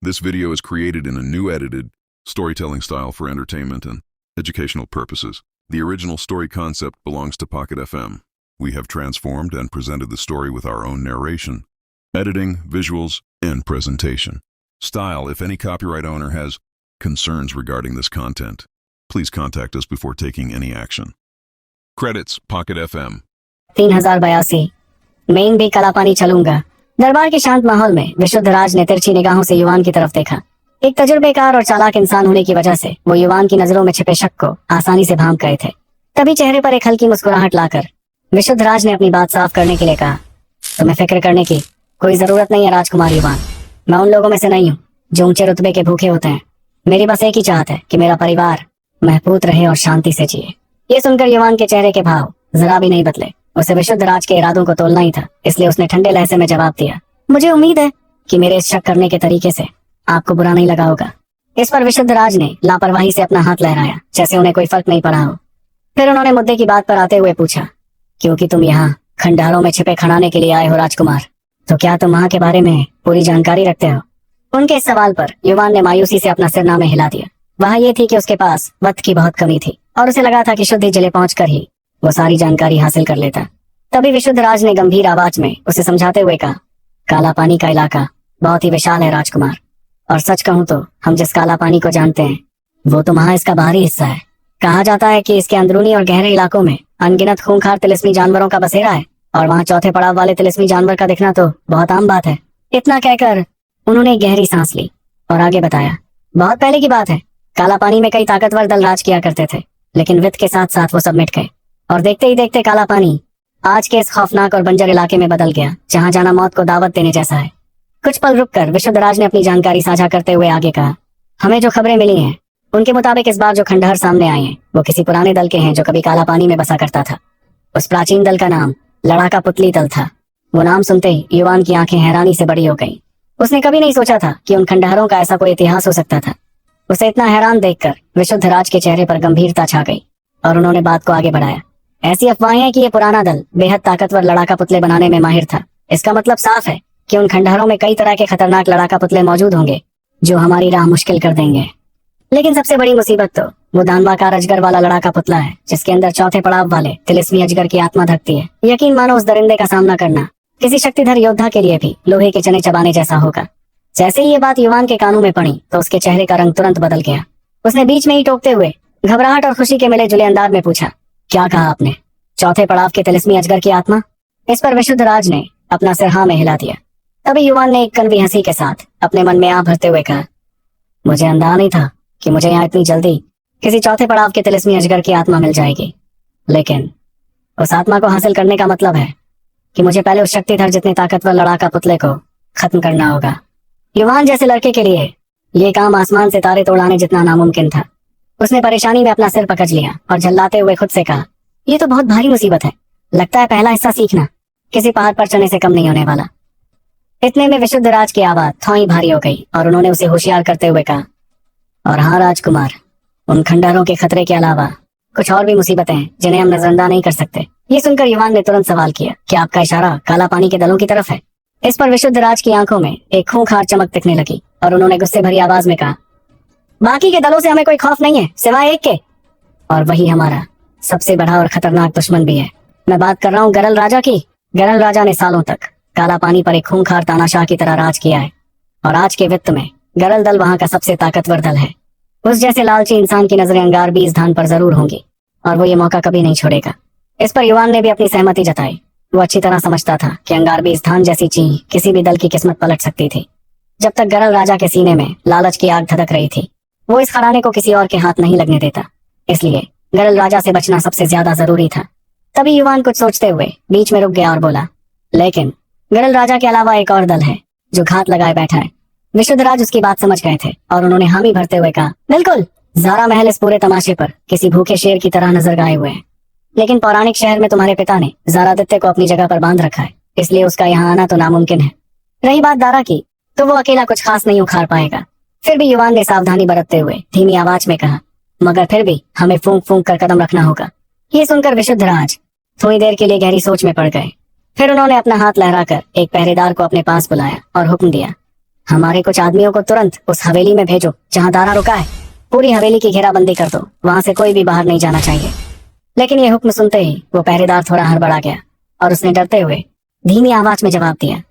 This video is created in a new edited storytelling style for entertainment and educational purposes. The original story concept belongs to Pocket FM. We have transformed and presented the story with our own narration, editing, visuals, and presentation. Style: if any copyright owner has concerns regarding this content, please contact us before taking any action. Credits: Pocket FM. 3082 मैं भी काला पानी चलूंगा। दरबार के शांत माहौल में विशुद्ध राज ने तिरछी निगाहों से युवान की तरफ देखा। एक तजुर्बेकार और चालाक इंसान होने की वजह से वो युवान की नजरों में छिपे शक को आसानी से भांप गए थे। तभी चेहरे पर एक हल्की मुस्कुराहट लाकर विशुद्ध राज ने अपनी बात साफ करने के लिए कहा, तुम्हें फिक्र करने की कोई जरूरत नहीं है राजकुमार युवान। मैं उन लोगों में से नहीं हूँ जो ऊंचे रुतबे के भूखे होते हैं। मेरी बस एक ही चाहत है कि मेरा परिवार महफूज रहे और शांति से जिए। ये सुनकर युवान के चेहरे के भाव जरा भी नहीं बदले। उसे विशुद्ध राज के इरादों को तोलना ही था, इसलिए उसने ठंडे लहजे में जवाब दिया, मुझे उम्मीद है कि मेरे इस शक करने के तरीके से आपको बुरा नहीं लगा होगा। इस पर विशुद्ध राज ने लापरवाही से अपना हाथ लहराया, जैसे उन्हें कोई फर्क नहीं पड़ा हो। फिर उन्होंने मुद्दे की बात पर आते हुए पूछा, क्योंकि तुम यहाँ खंडहरों में छिपे खड़ाने के लिए आए हो राजकुमार, तो क्या तुम वहाँ के बारे में पूरी जानकारी रखते हो? उनके इस सवाल पर युवान ने मायूसी से अपना सिर नामे हिला दिया। वह ये थी कि उसके पास वक्त की बहुत कमी थी और उसे लगा था कि शुद्ध जिले पहुंचकर ही वो सारी जानकारी हासिल कर लेता। तभी विशुद्ध राज ने गंभीर आवाज में उसे समझाते हुए कहा, काला पानी का इलाका बहुत ही विशाल है राजकुमार, और सच कहूं तो हम जिस काला पानी को जानते हैं वो तो वहां इसका बाहरी हिस्सा है। कहा जाता है कि इसके अंदरूनी और गहरे इलाकों में अनगिनत खूंखार तिलिस्मी जानवरों का बसेरा है, और वहां चौथे पड़ाव वाले तिलिस्मी जानवर का दिखना तो बहुत आम बात है। इतना कहकर उन्होंने गहरी सांस ली और आगे बताया, बहुत पहले की बात है, काला पानी में कई ताकतवर दल राज किया करते थे, लेकिन वित्त के साथ साथ वो सब मिट गए, और देखते ही देखते काला पानी आज के इस खौफनाक और बंजर इलाके में बदल गया, जहां जाना मौत को दावत देने जैसा है। कुछ पल रुककर विशुद्ध राज ने अपनी जानकारी साझा करते हुए आगे कहा, हमें जो खबरें मिली हैं उनके मुताबिक इस बार जो खंडहर सामने आए हैं वो किसी पुराने दल के हैं जो कभी काला पानी में बसा करता था। उस प्राचीन दल का नाम लड़ाका पुतली दल था। वो नाम सुनते ही युवान की आंखें हैरानी से बड़ी हो गईं। उसने कभी नहीं सोचा था कि उन खंडहरों का ऐसा कोई इतिहास हो सकता था। उसे इतना हैरान देखकर विशुद्ध राज के चेहरे पर गंभीरता छा गई और उन्होंने बात को आगे बढ़ाया, ऐसी अफवाहें हैं कि ये पुराना दल बेहद ताकतवर लड़ाका पुतले बनाने में माहिर था। इसका मतलब साफ है कि उन खंडहरों में कई तरह के खतरनाक लड़ाका पुतले मौजूद होंगे जो हमारी राह मुश्किल कर देंगे। लेकिन सबसे बड़ी मुसीबत तो वो दानवाकार अजगर वाला लड़ाका पुतला है, जिसके अंदर चौथे पड़ाव वाले तिलिस्मी अजगर की आत्मा धकती है। यकीन मानो उस दरिंदे का सामना करना किसी शक्तिधर योद्धा के लिए भी लोहे के चने चबाने जैसा होगा। जैसे ही ये बात युवान के कानों में पड़ी तो उसके चेहरे का रंग तुरंत बदल गया। उसने बीच में ही टोकते हुए घबराहट और खुशी के मिले जुले अंदाज में पूछा, क्या कहा आपने? चौथे पड़ाव के तिलिस्मी अजगर की आत्मा? इस पर विशुद्ध राज ने अपना सिर हाँ में हिला दिया। तभी युवान ने एक कड़वी हंसी के साथ अपने मन में आ भरते हुए कहा, मुझे अंदाजा नहीं था कि मुझे यहाँ इतनी जल्दी किसी चौथे पड़ाव के तिलिस्मी अजगर की आत्मा मिल जाएगी, लेकिन उस आत्मा को हासिल करने का मतलब है कि मुझे पहले उस शक्तिधर जितने ताकतवर लड़ाका पुतले को खत्म करना होगा। युवान जैसे लड़के के लिए ये काम आसमान से तारे तोड़ाने जितना नामुमकिन था। उसने परेशानी में अपना सिर पकड़ लिया और झल्लाते हुए खुद से कहा, ये तो बहुत भारी मुसीबत है। लगता है पहला हिस्सा सीखना किसी पहाड़ पर चढ़ने से कम नहीं होने वाला। इतने में विशुद्ध राज की आवाज थोड़ी भारी हो गई और उन्होंने उसे होशियार करते हुए कहा, और हाँ राजकुमार, उन खंडहरों के खतरे के अलावा कुछ और भी मुसीबतें हैं जिन्हें हम नजरअंदाज नहीं कर सकते। ये सुनकर युवान ने तुरंत सवाल किया, क्या आपका इशारा काला पानी के दलों की तरफ है? इस पर विशुद्ध राज की आंखों में एक खूंखार चमक दिखने लगी और उन्होंने गुस्से भरी आवाज में कहा, बाकी के दलों से हमें कोई खौफ नहीं है सिवाय एक के, और वही हमारा सबसे बड़ा और खतरनाक दुश्मन भी है। मैं बात कर रहा हूँ गरल राजा की। गरल राजा ने सालों तक काला पानी पर एक खूंखार तानाशाह की तरह राज किया है, और आज के वित्त में गरल दल वहां का सबसे ताकतवर दल है। उस जैसे लालची इंसान की नजरें अंगारबी इस धान पर जरूर होंगी, और वो ये मौका कभी नहीं छोड़ेगा। इस पर युवान ने भी अपनी सहमति जताई। वो अच्छी तरह समझता था कि अंगारबी इस धान जैसी चीज किसी भी दल की किस्मत पलट सकती थी। जब तक गरल राजा के सीने में लालच की आग धधक रही थी, वो इस खराने को किसी और के हाथ नहीं लगने देता। इसलिए गरल राजा से बचना सबसे ज्यादा जरूरी था। तभी युवान कुछ सोचते हुए बीच में रुक गया और बोला, लेकिन गरल राजा के अलावा एक और दल है जो घात लगाए बैठा है। विशुद्ध राज उसकी बात समझ गए थे और उन्होंने हामी भरते हुए कहा, बिल्कुल, ज़ारा महल इस पूरे तमाशे पर किसी भूखे शेर की तरह नजर गाए हुए हैं, लेकिन पौराणिक शहर में तुम्हारे पिता ने ज़ारादित्य को अपनी जगह पर बांध रखा है, इसलिए उसका यहाँ आना तो नामुमकिन है। रही बात दारा की, तो वो अकेला कुछ खास नहीं उखाड़ पाएगा। फिर भी युवान ने सावधानी बरतते हुए धीमी आवाज में कहा, मगर फिर भी हमें फूंक फूंक कर कदम रखना होगा। ये सुनकर विशुद्ध राज थोड़ी देर के लिए गहरी सोच में पड़ गए। फिर उन्होंने अपना हाथ लहराकर एक पहरेदार को अपने पास बुलाया और हुक्म दिया, हमारे कुछ आदमियों को तुरंत उस हवेली में भेजो जहाँ दारा रुका है। पूरी हवेली की घेराबंदी कर दो, वहां से कोई भी बाहर नहीं जाना चाहिए। लेकिन ये हुक्म सुनते ही वो पहरेदार थोड़ा हड़बड़ा गया और उसने डरते हुए धीमी आवाज में जवाब दिया,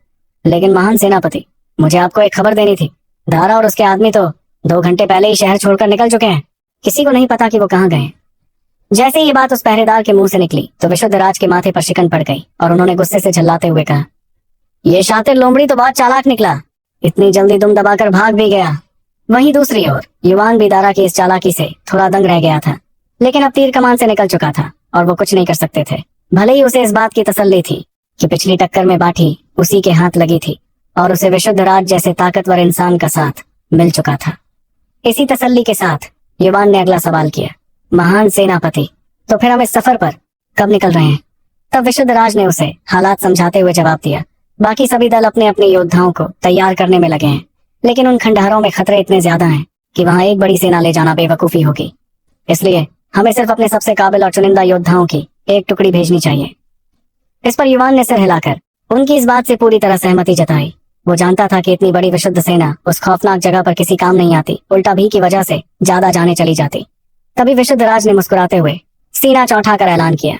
लेकिन महान सेनापति, मुझे आपको एक खबर देनी थी। दारा और उसके आदमी तो 2 घंटे पहले ही शहर छोड़कर निकल चुके हैं। किसी को नहीं पता कि वो कहाँ गए। जैसे ही ये बात उस पहरेदार के मुंह से निकली तो विशुद्ध राज के माथे पर शिकन पड़ गई और उन्होंने गुस्से से झल्लाते हुए कहा, ये शातिर लोमड़ी तो बहुत चालाक निकला, इतनी जल्दी दुम दबाकर भाग भी गया। वहीं दूसरी ओर युवान भी दारा की इस चालाकी से थोड़ा दंग रह गया था, लेकिन अब तीर कमान से निकल चुका था और वो कुछ नहीं कर सकते थे। भले ही उसे इस बात की तसल्ली थी कि पिछली टक्कर में बाठी उसी के हाथ लगी थी और उसे विशुद्ध राज जैसे ताकतवर इंसान का साथ मिल चुका था। इसी तसल्ली के साथ युवान ने अगला सवाल किया, महान सेनापति, तो फिर हम इस सफर पर कब निकल रहे हैं? तब विशुद्ध राज ने उसे हालात समझाते हुए जवाब दिया, बाकी सभी दल अपने अपने योद्धाओं को तैयार करने में लगे हैं, लेकिन उन खंडहरों में खतरे इतने ज्यादा हैं कि वहां एक बड़ी सेना ले जाना बेवकूफी होगी। इसलिए हमें सिर्फ अपने सबसे काबिल और चुनिंदा योद्धाओं की एक टुकड़ी भेजनी चाहिए। इस पर युवान ने सिर हिलाकर उनकी इस बात से पूरी तरह सहमति जताई। वो जानता था कि इतनी बड़ी विशुद्ध सेना उस खौफनाक जगह पर किसी काम नहीं आती, उल्टा भी की वजह से ज्यादा जाने चली जाती। तभी विशुद्ध राज ने मुस्कुराते हुए सीना चौंटा कर ऐलान किया,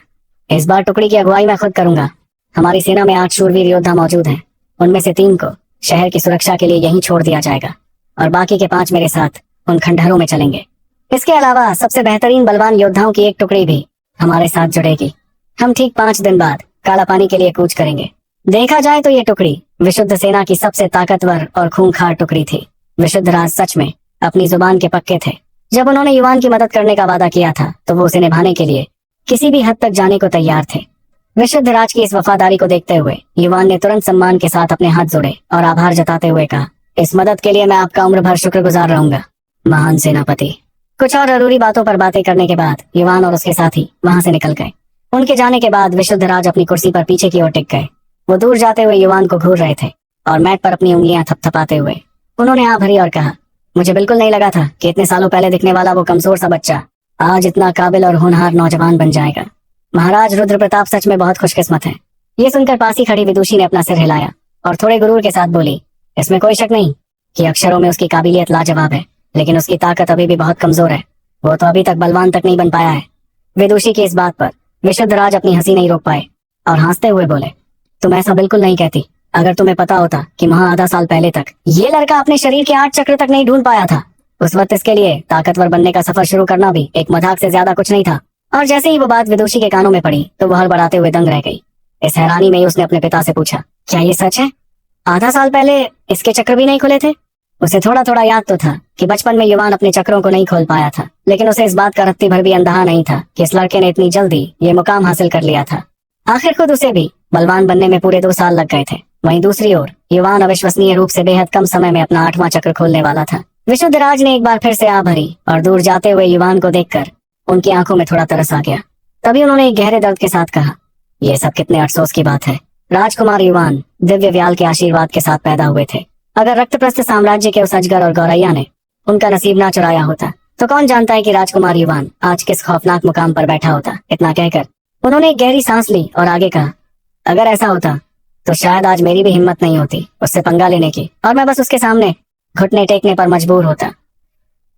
इस बार टुकड़ी की अगुवाई मैं खुद करूंगा। हमारी सेना में 8 शूरवीर योद्धा मौजूद हैं, उनमें से 3 को शहर की सुरक्षा के लिए यहीं छोड़ दिया जाएगा और बाकी के 5 मेरे साथ उन खंडहरों में चलेंगे। इसके अलावा सबसे बेहतरीन बलवान योद्धाओं की एक टुकड़ी भी हमारे साथ जुड़ेगी। हम ठीक 5 दिन बाद काला पानी के लिए कूच करेंगे। देखा जाए तो ये टुकड़ी विशुद्ध सेना की सबसे ताकतवर और खूंखार टुकड़ी थी। विशुद्ध राज सच में अपनी जुबान के पक्के थे। जब उन्होंने युवान की मदद करने का वादा किया था तो वो उसे निभाने के लिए किसी भी हद तक जाने को तैयार थे। विशुद्ध राज की इस वफादारी को देखते हुए युवान ने तुरंत सम्मान के साथ अपने हाथ जोड़े और आभार जताते हुए कहा, इस मदद के लिए मैं आपका उम्र भर शुक्रगुजार रहूंगा महान सेनापति। कुछ और जरूरी बातों पर बातें करने के बाद युवान और उसके साथी वहां से निकल गए। उनके जाने के बाद विशुद्ध राज अपनी कुर्सी पर पीछे की ओर टिक गए। वो दूर जाते हुए युवान को घूर रहे थे और मैट पर अपनी उंगलियां थपथपाते हुए उन्होंने आह भरी और कहा, मुझे बिल्कुल नहीं लगा था कि इतने सालों पहले दिखने वाला वो कमजोर सा बच्चा आज इतना काबिल और होनहार नौजवान बन जाएगा। महाराज रुद्र प्रताप सच में बहुत खुशकिस्मत है। ये सुनकर पास ही खड़ी विदुषी ने अपना सिर हिलाया और थोड़े गुरूर के साथ बोली, इसमें कोई शक नहीं कि अक्षरों में उसकी काबिलियत लाजवाब है, लेकिन उसकी ताकत अभी भी बहुत कमजोर है। वो तो अभी तक बलवान तक नहीं बन पाया है। विदुषी की इस बात पर विशुद्ध राज अपनी हंसी नहीं रोक पाए और हंसते हुए बोले, तुम ऐसा बिल्कुल नहीं कहती। अगर तुम्हें पता होता कि वहां आधा साल पहले तक ये लड़का अपने शरीर के 8 चक्र तक नहीं ढूंढ पाया था, उस वक्त इसके लिए ताकतवर बनने का सफर शुरू करना भी एक मजाक से ज्यादा कुछ नहीं था। और जैसे ही वो बात विदुषी के कानों में पड़ी तो वह हड़बड़ाते हुए दंग रह गई। इस हैरानी में ही उसने अपने पिता से पूछा, क्या ये सच है? आधा साल पहले इसके चक्र भी नहीं खुले थे? उसे थोड़ा थोड़ा याद तो था कि बचपन में युवान अपने चक्रों को नहीं खोल पाया था, लेकिन उसे इस बात का रत्ती भर भी अंदाजा नहीं था कि इस लड़के ने इतनी जल्दी ये मुकाम हासिल कर लिया था। आखिर खुद उसे भी बलवान बनने में पूरे 2 साल लग गए थे। वहीं दूसरी ओर युवान अविश्वसनीय रूप से बेहद कम समय में अपना 8वां चक्र खोलने वाला था। विशुद्ध राज ने एक बार फिर से आ भरी और दूर जाते हुए युवान को देखकर उनकी आंखों में थोड़ा तरस आ गया। तभी उन्होंने एक गहरे दर्द के साथ कहा, यह सब कितने अफसोस की बात है। राजकुमार युवान दिव्य व्याल के आशीर्वाद के साथ पैदा हुए थे। अगर रक्तप्रस्थ साम्राज्य के उस अजगर और गौरैया ने उनका नसीब ना चुराया होता तो कौन जानता है कि राजकुमार युवान आज किस खौफनाक मुकाम पर बैठा होता। इतना कहकर उन्होंने एक गहरी सांस ली और आगे कहा, अगर ऐसा होता तो शायद आज मेरी भी हिम्मत नहीं होती उससे पंगा लेने की और मैं बस उसके सामने घुटने टेकने पर मजबूर होता।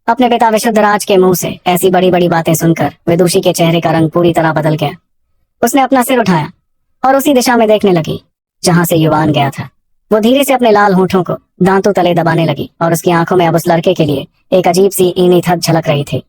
अपने पिता विशुद्ध राज के मुंह से ऐसी बड़ी बड़ी बातें सुनकर विदुषी के चेहरे का रंग पूरी तरह बदल गया। उसने अपना सिर उठाया और उसी दिशा में देखने लगी जहां से युवान गया था। वो धीरे से अपने लाल होठों को दांतों तले दबाने लगी और उसकी आंखों में अब उस लड़के के लिए एक अजीब सी ईनी थद झलक रही थी।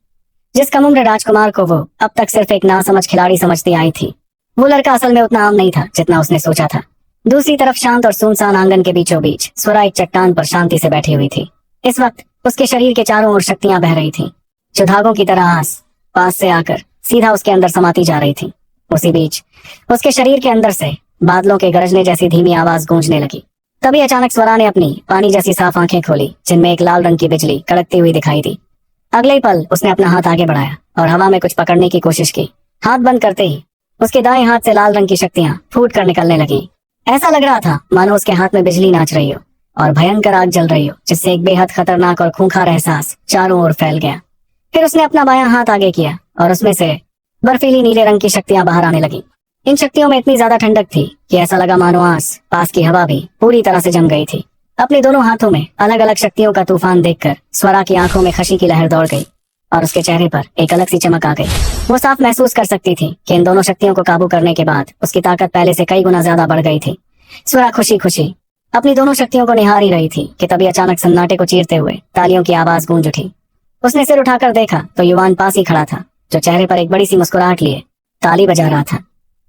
जिस कम उम्र राजकुमार को वो अब तक सिर्फ एक नासमझ खिलाड़ी समझती आई थी, वो लड़का असल में उतना आम नहीं था जितना उसने सोचा था। दूसरी तरफ शांत और सुनसान आंगन के बीचों बीच स्वरा एक चट्टान पर शांति से बैठी हुई थी। इस वक्त उसके शरीर के चारों ओर शक्तियां बह रही थीं, जो धागों की तरह आस पास से आकर सीधा उसके अंदर समाती जा रही थी। उसी बीच उसके शरीर के अंदर से बादलों के गरजने जैसी धीमी आवाज गूंजने लगी। तभी अचानक स्वरा ने अपनी पानी जैसी साफ आंखें खोली जिनमें एक लाल रंग की बिजली कड़कती हुई दिखाई दी। अगले ही पल उसने अपना हाथ आगे बढ़ाया और हवा में कुछ पकड़ने की कोशिश की। हाथ बंद करते ही उसके दाएं हाथ से लाल रंग की शक्तियां फूट कर निकलने लगी। ऐसा लग रहा था मानो उसके हाथ में बिजली नाच रही हो और भयंकर आग जल रही हो, जिससे एक बेहद खतरनाक और खूंखार एहसास चारों ओर फैल गया। फिर उसने अपना बायां हाथ आगे किया और उसमें से बर्फीली नीले रंग की शक्तियां बाहर आने लगी। इन शक्तियों में इतनी ज्यादा ठंडक थी कि ऐसा लगा मानो आस पास की हवा भी पूरी तरह से जम गई थी। अपने दोनों हाथों में अलग अलग शक्तियों का तूफान देखकर स्वरा की आंखों में खुशी की लहर दौड़ गई और उसके चेहरे पर एक अलग सी चमक आ गई। वो साफ महसूस कर सकती थी कि इन दोनों शक्तियों को काबू करने के बाद उसकी ताकत पहले से कई गुना ज्यादा बढ़ गई थी। स्वरा खुशी खुशी अपनी दोनों शक्तियों को निहार ही रही थी कि तभी अचानक सन्नाटे को चीरते हुए तालियों की आवाज गूंज उठी। उसने सिर उठाकर देखा तो युवान पास ही खड़ा था, जो चेहरे पर एक बड़ी सी मुस्कुराहट लिए ताली बजा रहा था।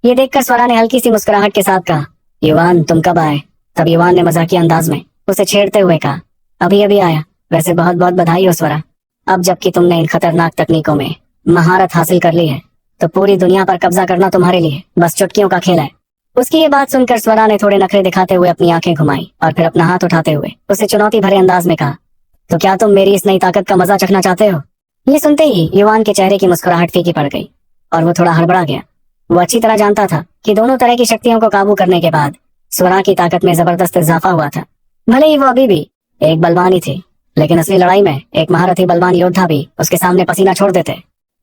ये देखकर स्वरा ने हल्की सी मुस्कुराहट के साथ कहा, युवान तुम कब आए? तब युवान ने मजाकिया अंदाज में उसे छेड़ते हुए कहा, अभी अभी आया। वैसे बहुत बहुत बधाई हो स्वरा, अब जबकि तुमने इन खतरनाक तकनीकों में महारत हासिल कर ली है तो पूरी दुनिया पर कब्जा करना तुम्हारे लिए बस चुटकियों का खेल है। उसकी ये बात सुनकर स्वरा ने थोड़े नखरे दिखाते हुए अपनी आंखें घुमाई और फिर अपना हाथ उठाते हुए उसे चुनौती भरे अंदाज में कहा, तो क्या तुम मेरी इस नई ताकत का मजा चखना चाहते हो? ये सुनते ही युवान के चेहरे की मुस्कुराहट फीकी पड़ गई और वो थोड़ा हड़बड़ा गया। वो अच्छी तरह जानता था कि दोनों तरह की शक्तियों को काबू करने के बाद स्वरा की ताकत में जबरदस्त इजाफा हुआ था। भले ही वो अभी भी एक बलवान ही थी, लेकिन असली लड़ाई में एक महारथी बलवान योद्धा भी उसके सामने पसीना छोड़ देते।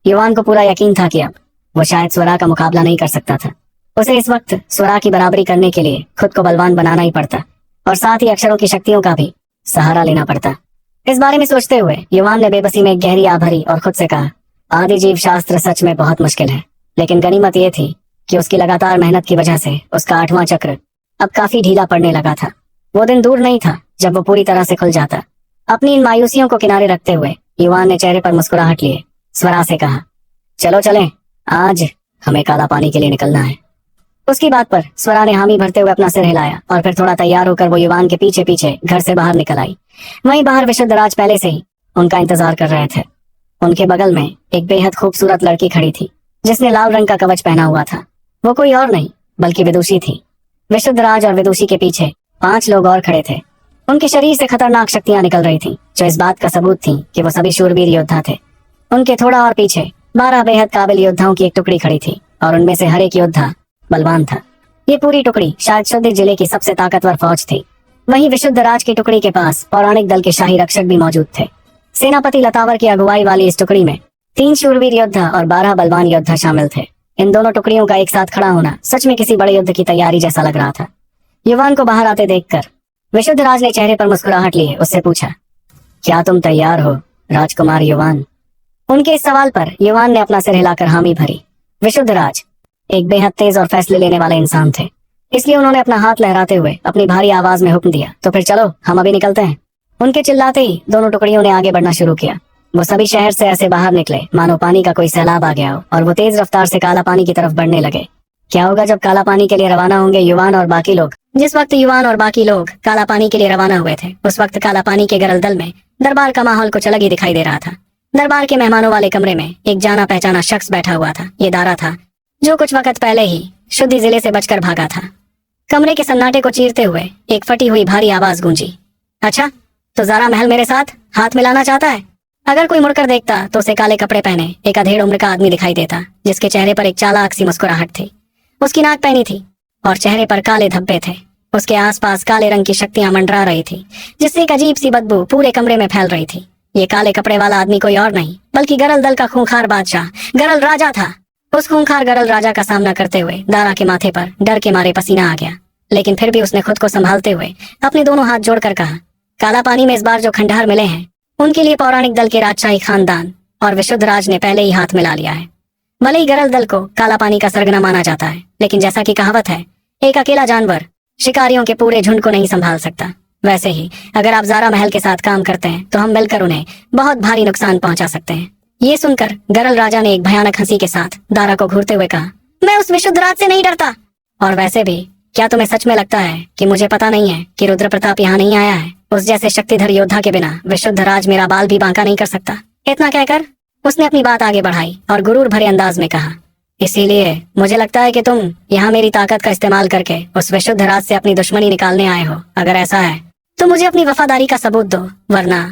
युवान को पूरा यकीन था कि अब वो शायद स्वरा का मुकाबला नहीं कर सकता था। उसे इस वक्त स्वरा की बराबरी करने के लिए खुद को बलवान बनाना ही पड़ता और साथ ही अक्षरों की शक्तियों का भी सहारा लेना पड़ता। इस बारे में सोचते हुए युवान ने बेबसी में एक गहरी आह भरी और खुद से कहा, आदि जीव शास्त्र सच में बहुत मुश्किल है, लेकिन गनीमत ये थी कि उसकी लगातार मेहनत की वजह से उसका 8वां चक्र अब काफी ढीला पड़ने लगा था। वो दिन दूर नहीं था जब वो पूरी तरह से खुल जाता। अपनी इन मायूसियों को किनारे रखते हुए युवान ने चेहरे पर मुस्कुराहट लिए स्वरा से कहा, चलो चलें, आज हमें काला पानी के लिए निकलना है। उसकी बात पर स्वरा ने हामी भरते हुए अपना सिर हिलाया और फिर थोड़ा तैयार होकर वो युवान के पीछे पीछे घर से बाहर निकल आई। वहीं बाहर विशुद्ध राज पहले से ही उनका इंतजार कर रहे थे। उनके बगल में एक बेहद खूबसूरत लड़की खड़ी थी जिसने लाल रंग का कवच पहना हुआ था। वो कोई और नहीं बल्कि विदुषी थी। विशुद्ध राज और विदुषी के पीछे 5 लोग और खड़े थे। उनके शरीर से खतरनाक शक्तियां निकल रही थीं, जो इस बात का सबूत थी कि वो सभी शूरवीर योद्धा थे। उनके थोड़ा और पीछे 12 बेहद काबिल योद्धाओं की एक टुकड़ी खड़ी थी और उनमें से हर एक योद्धा बलवान था। ये पूरी टुकड़ी शायद शुद्ध जिले की सबसे ताकतवर फौज थी। वहीं विशुद्ध राज की टुकड़ी के पास पौराणिक दल के शाही रक्षक भी मौजूद थे। सेनापति लतावर की अगुवाई वाली इस टुकड़ी में 3 शूरवीर योद्धा और 12 बलवान योद्धा शामिल थे। इन दोनों टुकड़ियों का एक साथ खड़ा होना सच में किसी बड़े युद्ध की तैयारी जैसा लग रहा था। युवान को बाहर आते देखकर विशुद्ध राज ने चेहरे पर मुस्कुराहट लिए उससे पूछा, क्या तुम तैयार हो राजकुमार युवान? उनके इस सवाल पर युवान ने अपना सिर हिलाकर हामी भरी। विशुद्ध राज एक बेहद तेज और फैसले लेने वाले इंसान थे, इसलिए उन्होंने अपना हाथ लहराते हुए अपनी भारी आवाज में हुक्म दिया, तो फिर चलो हम अभी निकलते हैं। उनके चिल्लाते ही दोनों टुकड़ियों ने आगे बढ़ना शुरू किया। वो सभी शहर से ऐसे बाहर निकले मानो पानी का कोई सैलाब आ गया हो और वो तेज रफ्तार से काला पानी की तरफ बढ़ने लगे। क्या होगा जब काला पानी के लिए रवाना होंगे युवान और बाकी लोग? जिस वक्त युवान और बाकी लोग काला पानी के लिए रवाना हुए थे, उस वक्त काला पानी के गरल दल में दरबार का माहौल कुछ अलग ही दिखाई दे रहा था। दरबार के मेहमानों वाले कमरे में एक जाना पहचाना शख्स बैठा हुआ था। ये दारा था जो कुछ वक्त पहले ही शुद्धि जिले से बचकर भागा था। कमरे के सन्नाटे को चीरते हुए एक फटी हुई भारी आवाज गूंजी, अच्छा तो ज़ारा महल मेरे साथ हाथ मिलाना चाहता है? अगर कोई मुड़कर देखता तो उसे काले कपड़े पहने एक अधेड़ उम्र का आदमी दिखाई देता, जिसके चेहरे पर एक चालाक सी मुस्कुराहट थी। उसकी नाक पहनी थी और चेहरे पर काले धब्बे थे। उसके आसपास काले रंग की शक्तियां मंडरा रही थी, जिससे एक अजीब सी बदबू पूरे कमरे में फैल रही थी। ये काले कपड़े वाला आदमी कोई और नहीं बल्कि गरल दल का खूंखार बादशाह गरल राजा था। उस खूंखार गरल राजा का सामना करते हुए दारा के माथे पर डर के मारे पसीना आ गया, लेकिन फिर भी उसने खुद को संभालते हुए अपने दोनों हाथ जोड़कर कहा, काला पानी में इस बार जो खंडहर मिले हैं उनके लिए पौराणिक दल के राजशाही खानदान और विशुद्ध राज ने पहले ही हाथ मिला लिया है। भले ही गरल दल को काला पानी का सरगना माना जाता है, लेकिन जैसा कि कहावत है, एक अकेला जानवर शिकारियों के पूरे झुंड को नहीं संभाल सकता। वैसे ही अगर आप ज़ारा महल के साथ काम करते हैं तो हम मिलकर उन्हें बहुत भारी नुकसान पहुंचा सकते हैं। ये सुनकर गरल राजा ने एक भयानक हंसी के साथ दारा को घूरते हुए कहा, मैं उस विशुद्ध राज से नहीं डरता। और वैसे भी क्या तुम्हें सच में लगता है कि मुझे पता नहीं है कि रुद्र प्रताप यहाँ नहीं आया है? उस जैसे शक्तिधर योद्धा के बिना विशुद्ध राज मेरा बाल भी बांका नहीं कर सकता। इतना कहकर उसने अपनी बात आगे बढ़ाई और गुरूर भरे अंदाज में कहा, इसीलिए मुझे लगता है कि तुम यहाँ मेरी ताकत का इस्तेमाल करके उस विशुद्ध राज से अपनी दुश्मनी निकालने आए हो। अगर ऐसा है तो मुझे अपनी वफादारी का सबूत दो, वरना।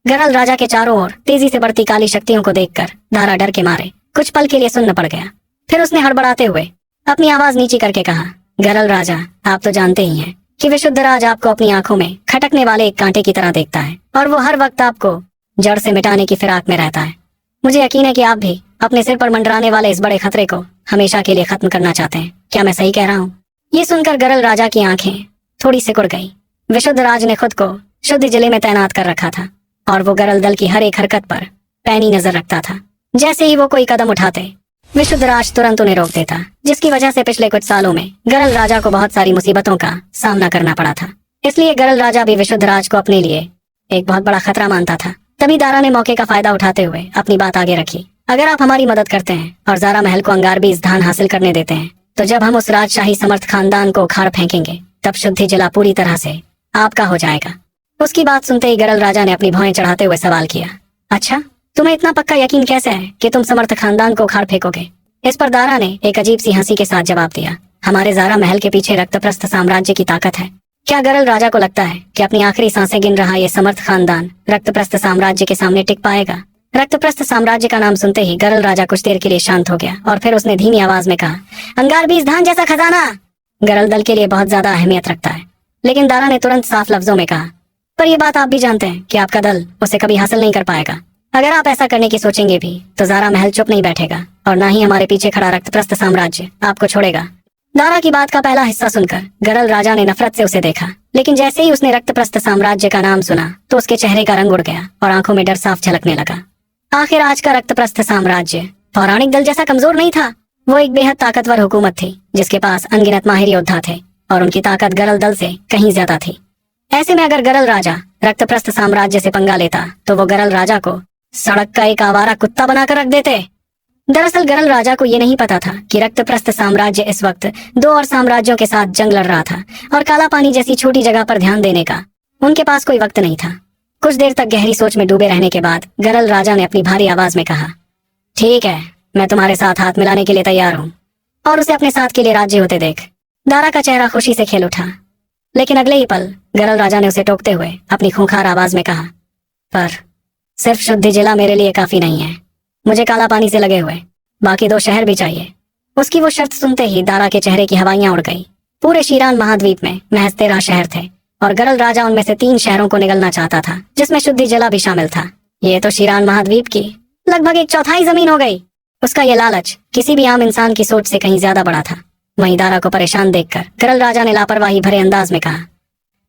गरल राजा के चारों ओर तेजी से बढ़ती काली शक्तियों को देखकर दारा डर के मारे कुछ पल के लिए सुन्न पड़ गया। फिर उसने हड़बड़ाते हुए अपनी आवाज नीची करके कहा, गरल राजा, आप तो जानते ही हैं कि विशुद्ध राज आपको अपनी आंखों में खटकने वाले एक कांटे की तरह देखता है और वो हर वक्त आपको जड़ से मिटाने की फिराक में रहता है। मुझे यकीन है कि आप भी अपने सिर पर मंडराने वाले इस बड़े खतरे को हमेशा के लिए खत्म करना चाहते हैं। क्या मैं सही कह रहा हूँ? ये सुनकर गरल राजा की आंखें थोड़ी सिकुड़ गई। विशुद्ध राज ने खुद को शुद्ध जिले में तैनात कर रखा था और वो गरल दल की हर एक हरकत पर पैनी नजर रखता था। जैसे ही वो कोई कदम उठाते विशुद्ध राज तुरंत उन्हें रोक देता, जिसकी वजह से पिछले कुछ सालों में गरल राजा को बहुत सारी मुसीबतों का सामना करना पड़ा था। इसलिए गरल राजा भी विशुद्ध राज को अपने लिए एक बहुत बड़ा खतरा मानता था। तभी दारा ने मौके का फायदा उठाते हुए अपनी बात आगे रखी। अगर आप हमारी मदद करते हैं और ज़ारा महल को अंगारबीज धान हासिल करने देते हैं, तो जब हम उस राजशाही समर्थ खानदान को उखाड़ फेंकेंगे, तब शुद्धि जिला पूरी तरह से आपका हो जाएगा। उसकी बात सुनते ही गरल राजा ने अपनी भौहें चढ़ाते हुए सवाल किया, अच्छा, तुम्हें इतना पक्का यकीन कैसे है कि तुम समर्थ खानदान को उखाड़ फेंकोगे? इस पर दारा ने एक अजीब सी हंसी के साथ जवाब दिया, हमारे ज़ारा महल के पीछे रक्तप्रस्थ साम्राज्य की ताकत है। क्या गरल राजा को लगता है कि अपनी आखिरी सांसें गिन रहा ये समर्थ खानदान रक्तप्रस्थ साम्राज्य के सामने टिक पाएगा? रक्तप्रस्थ साम्राज्य का नाम सुनते ही गरल राजा कुछ देर के लिए शांत हो गया और फिर उसने धीमी आवाज में कहा, अंगारबीज धान जैसा खजाना गरल दल के लिए बहुत ज्यादा अहमियत रखता है। लेकिन दारा ने तुरंत साफ लफ्जों में कहा, पर यह बात आप भी जानते हैं कि आपका दल उसे कभी हासिल नहीं कर पाएगा। अगर आप ऐसा करने की सोचेंगे भी तो ज़ारा महल चुप नहीं बैठेगा और ना ही हमारे पीछे खड़ा रक्तप्रस्थ साम्राज्य आपको छोड़ेगा। दारा की बात का पहला हिस्सा सुनकर गरल राजा ने नफरत से उसे देखा, लेकिन जैसे ही उसने रक्तप्रस्थ साम्राज्य का नाम सुना तो उसके चेहरे का रंग उड़ गया और आंखों में डर साफ झलकने लगा। आखिर आज का रक्तप्रस्थ साम्राज्य पौराणिक दल जैसा कमजोर नहीं था। वो एक बेहद ताकतवर हुकूमत थी जिसके पास अनगिनत माहिर योद्धा थे और उनकी ताकत गरल दल से कहीं ज्यादा थी। ऐसे में अगर गरल राजा रक्तप्रस्थ साम्राज्य से पंगा लेता तो वो गरल राजा को सड़क का एक आवारा कुत्ता बनाकर रख देते। दरअसल गरल राजा को ये नहीं पता था कि रक्तप्रस्थ साम्राज्य इस वक्त दो और साम्राज्यों के साथ जंग लड़ रहा था और काला पानी जैसी छोटी जगह पर ध्यान देने का उनके पास कोई वक्त नहीं था। कुछ देर तक गहरी सोच में डूबे रहने के बाद गरल राजा ने अपनी भारी आवाज में कहा, ठीक है, मैं तुम्हारे साथ हाथ मिलाने के लिए तैयार हूँ। और उसे अपने साथ के लिए राजी होते देख दारा का चेहरा खुशी से खिल उठा। लेकिन अगले ही पल गरल राजा ने उसे टोकते हुए अपनी खूंखार आवाज में कहा, पर सिर्फ शुद्धि जिला मेरे लिए काफी नहीं है, मुझे काला पानी से लगे हुए बाकी 2 शहर भी चाहिए। उसकी वो शर्त सुनते ही दारा के चेहरे की हवाइयां उड़ गई। पूरे शीरान महाद्वीप में महज 13 शहर थे और गरल राजा उनमें से 3 शहरों को निगलना चाहता था, जिसमें शुद्धि जिला भी शामिल था। ये तो शीरान महाद्वीप की लगभग 1/4 जमीन हो गई। उसका ये लालच किसी भी आम इंसान की सोच से कहीं ज्यादा बड़ा था। वहीं दारा को परेशान देखकर गरल राजा ने लापरवाही भरे अंदाज में कहा,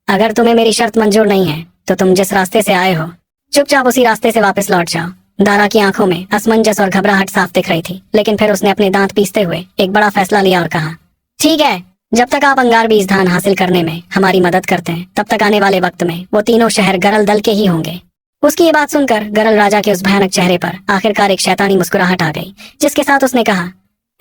अगर तुम्हें मेरी शर्त मंजूर नहीं है तो तुम जिस रास्ते से आए हो चुपचाप उसी रास्ते से वापस लौट जाओ। दारा की आंखों में असमंजस और घबराहट साफ दिख रही थी, लेकिन फिर उसने अपने दांत पीसते हुए एक बड़ा फैसला लिया और कहा, ठीक है, जब तक आप अंगारबीज धान हासिल करने में हमारी मदद करते हैं तब तक आने वाले वक्त में वो तीनों शहर गरल दल के ही होंगे। उसकी ये बात सुनकर गरल राजा के उस भयानक चेहरे पर आखिरकार एक शैतानी मुस्कुराहट आ गई, जिसके साथ उसने कहा,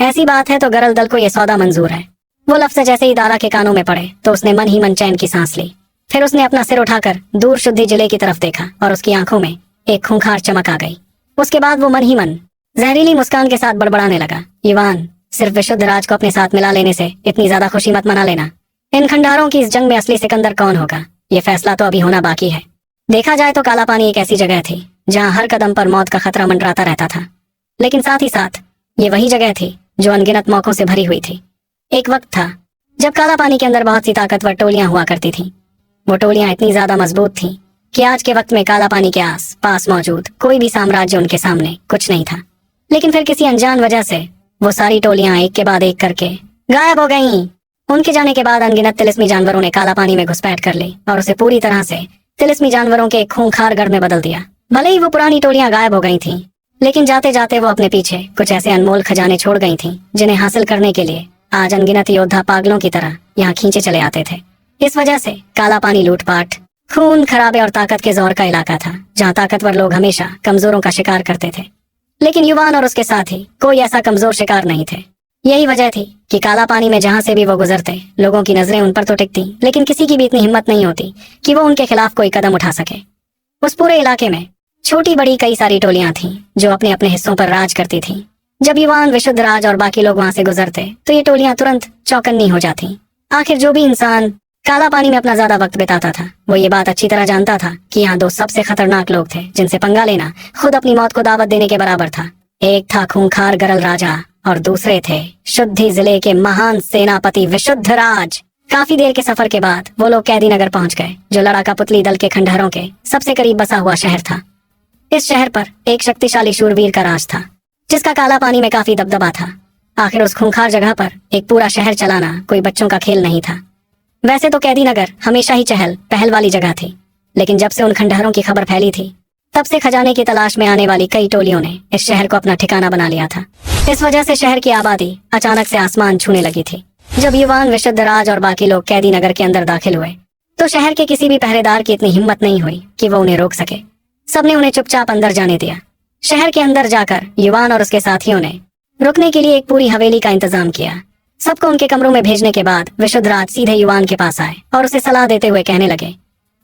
ऐसी बात है तो गरल दल को यह सौदा मंजूर है। वो लफ्ज जैसे ही दारा के कानों में पड़े तो उसने मन ही मन चैन की सांस ली। फिर उसने अपना सिर उठाकर दूर शुद्धि जिले की तरफ देखा और उसकी आंखों में एक खूंखार चमक आ गई। उसके बाद वो मन ही मन जहरीली मुस्कान के साथ बड़बड़ाने लगा, ईवान, सिर्फ विशुद्ध राज को अपने साथ मिला लेने से इतनी ज्यादा खुशी मत मना लेना। इन खंडारों की इस जंग में असली सिकंदर कौन होगा, ये फैसला तो अभी होना बाकी है। देखा जाए तो काला पानी एक ऐसी जगह थी जहाँ हर कदम पर मौत का खतरा मंडराता रहता था, लेकिन साथ ही साथ ये वही जगह थी जो अनगिनत मौकों से भरी हुई थी। एक वक्त था जब काला पानी के अंदर बहुत सी ताकतवर टोलियां हुआ करती थीं। वो टोलियां इतनी ज्यादा मजबूत थीं कि आज के वक्त में काला पानी के आस पास मौजूद कोई भी साम्राज्य उनके सामने कुछ नहीं था। लेकिन फिर किसी अनजान वजह से वो सारी टोलियां एक के बाद एक करके गायब हो गईं। उनके जाने के बाद अनगिनत तिलिस्मी जानवरों ने काला पानी में घुसपैठ कर ली और उसे पूरी तरह से तिलिस्मी जानवरों के एक खूंखार गढ़ में बदल दिया। भले ही वो पुरानी टोलियां गायब हो गई थीं, लेकिन जाते जाते वो अपने पीछे कुछ ऐसे अनमोल खजाने छोड़ गई थीं जिन्हें हासिल करने के लिए आज अनगिनत योद्धा पागलों की तरह यहाँ खींचे चले आते थे। इस वजह से काला पानी लूटपाट, खून खराबे और ताकत के जोर का इलाका था, जहाँ ताकतवर लोग हमेशा कमजोरों का शिकार करते थे। लेकिन युवान और उसके साथी कोई ऐसा कमजोर शिकार नहीं थे। यही वजह थी कि काला पानी में जहाँ से भी वो गुजरते, लोगों की नजरें उन पर तो टिकती, लेकिन किसी की भी इतनी हिम्मत नहीं होती कि वो उनके खिलाफ कोई कदम उठा सके। उस पूरे इलाके में छोटी बड़ी कई सारी टोलियां थीं जो अपने अपने हिस्सों पर राज करती थीं। जब युवान, विशुद्ध राज और बाकी लोग वहां से गुजरते तो ये टोलियां तुरंत चौकन्नी हो जाती। आखिर जो भी इंसान काला पानी में अपना ज्यादा वक्त बिताता था, वो ये बात अच्छी तरह जानता था कि यहाँ 2 सबसे खतरनाक लोग थे जिनसे पंगा लेना खुद अपनी मौत को दावत देने के बराबर था। एक था खूंखार गरल राजा और दूसरे थे शुद्धि जिले के महान सेनापति विशुद्ध राज। काफी देर के सफर के बाद वो लोग कैदी नगर पहुंच गए, जो लड़ाका पुतली दल के खंडहरों के सबसे करीब बसा हुआ शहर था। इस शहर पर एक शक्तिशाली शूरवीर का राज था, जिसका काला पानी में काफी दबदबा था। आखिर उस खूंखार जगह पर एक पूरा शहर चलाना कोई बच्चों का खेल नहीं था। वैसे तो कैदी नगर हमेशा ही चहल पहल वाली जगह थी, लेकिन जब से उन खंडहरों की खबर फैली थी तब से खजाने की तलाश में आने वाली कई टोलियों ने इस शहर को अपना ठिकाना बना लिया था। इस वजह से शहर की आबादी अचानक से आसमान छूने लगी थी। जब युवान, विशुद्ध राज और बाकी लोग कैदी नगर के अंदर दाखिल हुए तो शहर के किसी भी पहरेदार की इतनी हिम्मत नहीं हुई कि वो उन्हें रोक सके। सबने उन्हें चुपचाप अंदर जाने दिया। शहर के अंदर जाकर युवान और उसके साथियों ने रुकने के लिए एक पूरी हवेली का इंतजाम किया। सबको उनके कमरों में भेजने के बाद विशुद्ध राज सीधे युवान के पास आए और उसे सलाह देते हुए कहने लगे,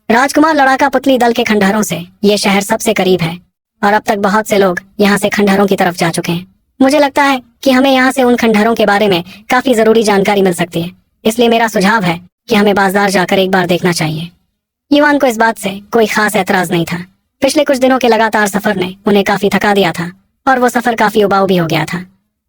राजकुमार, लड़ाका पुतली दल के खंडहरों से ये शहर सबसे करीब है और अब तक बहुत से लोग यहाँ से खंडहरों की तरफ जा चुके हैं। मुझे लगता है कि हमें यहाँ से उन खंडहरों के बारे में काफी जरूरी जानकारी मिल सकती है, इसलिए मेरा सुझाव है कि हमें बाजार जाकर एक बार देखना चाहिए। युवान को इस बात से कोई खास ऐतराज नहीं था। पिछले कुछ दिनों के लगातार सफर ने उन्हें काफी थका दिया था और वो सफर काफी उबाऊ भी हो गया था।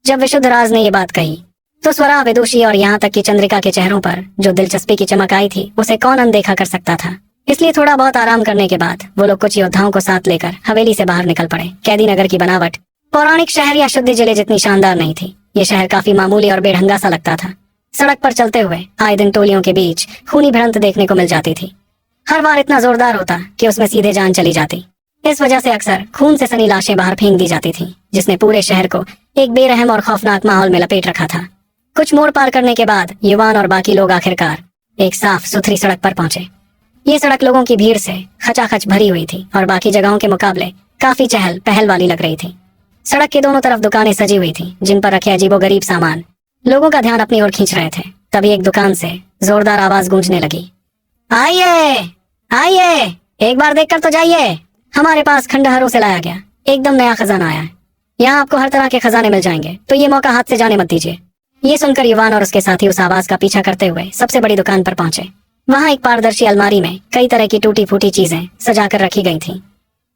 जब विशुद्ध राज ने ये बात कही तो स्वरा, विदुषी और यहाँ तक कि चंद्रिका के चेहरों पर जो दिलचस्पी की चमक आई थी उसे कौन अनदेखा कर सकता था। इसलिए थोड़ा बहुत आराम करने के बाद वो लोग कुछ योद्धाओं को साथ लेकर हवेली से बाहर निकल पड़े। कैदी नगर की बनावट पौराणिक शहर या शुद्ध जिले जितनी शानदार नहीं थी। ये शहर काफी मामूली और बेढंगा सा लगता था। सड़क पर चलते हुए आए दिन टोलियों के बीच खूनी भिड़ंत देखने को मिल जाती थी। हर बार इतना जोरदार होता कि उसमें सीधे जान चली जाती। इस वजह से अक्सर खून से सनी लाशें बाहर फेंक दी जाती थी, जिसने पूरे शहर को एक बेरहम और खौफनाक माहौल में लपेट रखा था। कुछ मोड़ पार करने के बाद युवान और बाकी लोग आखिरकार एक साफ सुथरी सड़क पर पहुंचे। ये सड़क लोगों की भीड़ से खचाखच भरी हुई थी और बाकी जगहों के मुकाबले काफी चहल पहल वाली लग रही थी। सड़क के दोनों तरफ दुकानें सजी हुई थी, जिन पर रखे अजीबोगरीब सामान लोगों का ध्यान अपनी ओर खींच रहे थे। तभी एक दुकान से जोरदार आवाज गूंजने लगी, आइए आइए, एक बार देखकर तो जाइए। हमारे पास खंडहरों से लाया गया एकदम नया खजाना आया है। यहाँ आपको हर तरह के खजाने मिल जाएंगे, तो ये मौका हाथ से जाने मत दीजिए। ये सुनकर युवान और उसके साथी उस आवाज का पीछा करते हुए सबसे बड़ी दुकान पर पहुंचे। वहां एक पारदर्शी अलमारी में कई तरह की टूटी फूटी चीजें सजाकर रखी गई थीं।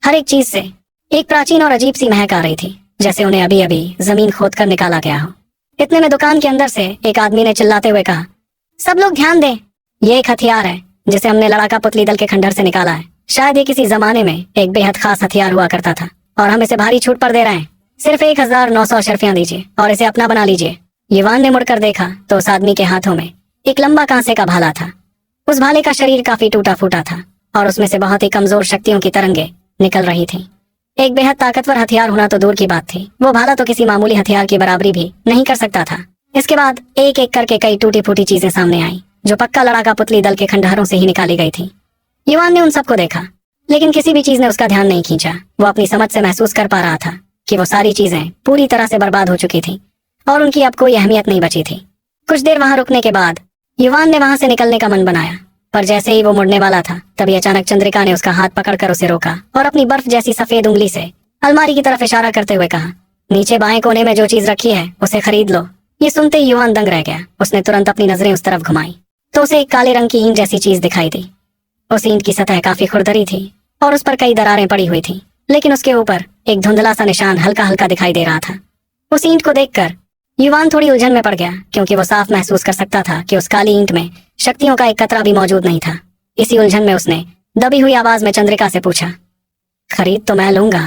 हर एक चीज से एक प्राचीन और अजीब सी महक आ रही थी, जैसे उन्हें अभी अभी जमीन खोद कर निकाला गया हो। इतने में दुकान के अंदर से एक आदमी ने चिल्लाते हुए कहा, सब लोग ध्यान दें, ये एक हथियार है जिसे हमने लड़ाका पुतली दल के खंडहर से निकाला है। शायद ये किसी जमाने में एक बेहद खास हथियार हुआ करता था और हम इसे भारी छूट पर दे रहे हैं। सिर्फ 1900 अशर्फियां दीजिए और इसे अपना बना लीजिए। युवान ने मुड़कर देखा तो उस आदमी के हाथों में एक लंबा कांसे का भाला था। उस भाले का शरीर काफी टूटा फूटा था और उसमें से बहुत ही कमजोर शक्तियों की तरंगे निकल रही थी। एक बेहद ताकतवर हथियार होना तो दूर की बात थी, वो भाला तो किसी मामूली हथियार की बराबरी भी नहीं कर सकता था। इसके बाद एक एक करके कई टूटी फूटी चीजें सामने आई, जो पक्का लड़ाका पुतली दल के खंडहरों से ही निकाली गई थी। युवान ने उन सबको देखा, लेकिन किसी भी चीज ने उसका ध्यान नहीं खींचा। वो अपनी समझ से महसूस कर पा रहा था कि वो सारी चीजें पूरी तरह से बर्बाद हो चुकी थी और उनकी अब कोई अहमियत नहीं बची थी। कुछ देर वहां रुकने के बाद युवान ने वहां से निकलने का मन बनाया, पर जैसे ही वो मुड़ने वाला था तभी अचानक चंद्रिका ने उसका हाथ पकड़कर उसे रोका और अपनी बर्फ जैसी सफेद उंगली से अलमारी की तरफ इशारा करते हुए कहा, नीचे बाएं कोने में जो चीज रखी है उसे खरीद लो। ये सुनते ही युवान दंग रह गया। उसने तुरंत अपनी नजरें उस तरफ घुमाई तो उसे एक काले रंग की ईंट जैसी चीज दिखाई दी। उस ईंट की सतह काफी खुरदरी थी और उस पर कई दरारें पड़ी हुई थी, लेकिन उसके ऊपर एक धुंधला सा निशान हल्का हल्का दिखाई दे रहा था। उस ईंट को देखकर युवान थोड़ी उलझन में पड़ गया, क्योंकि वो साफ महसूस कर सकता था कि उस काली ईंट में शक्तियों का एक कतरा भी मौजूद नहीं था। इसी उलझन में उसने दबी हुई आवाज में चंद्रिका से पूछा, खरीद तो मैं लूंगा,